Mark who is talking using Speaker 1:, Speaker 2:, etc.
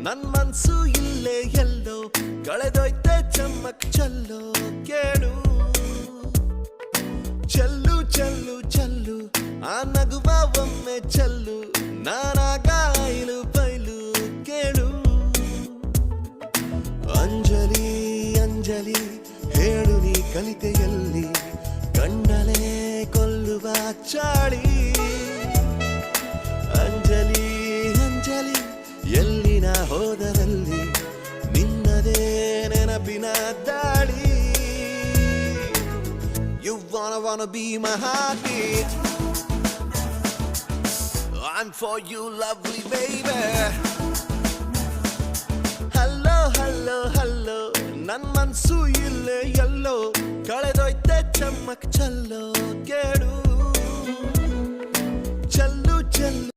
Speaker 1: ನನ್ ಮನ್ಸು ಇಲ್ಲೇ ಎಲ್ಲೋ ಕಳೆದೋಯ್ತೆ ಚಮ್ಮಕ್ ಚಲ್ಲೋ ಕೇಳು ಚಲ್ಲು ಚಲ್ಲು ಚಲ್ಲು ಆ ನಗುವ ಒಮ್ಮೆ ಚಲ್ಲು ನಾನಾಗ ಐಲು ಬೈಲು ಕೇಳು ಅಂಜಲಿ ಅಂಜಲಿ ಹೇಳು ನೀ ಕಲಿತೆಯಲ್ಲಿ ಕಂಡಲೇ ಕೊಲ್ಲುವ ಚಾಳಿ ಅಂಜಲಿ ಅಂಜಲಿ ಎಲ್ಲಿನ ಹೋದರಲ್ಲಿ ನಿನ್ನದೇ ನೆನಪಿನ ದಾಳಿ You wanna be my heartbeat I'm for you lovely baby Hello hello hello ನನ್ ಮನ್ಸು ಇಲ್ಲೇ ಎಲ್ಲೋ ಕಳೆದೋಯ್ತೆ ಚಮ್ಮಕ್ ಚಲ್ಲೋ ಕೇಳು ಚಲ್ಲು ಚಲ್ಲು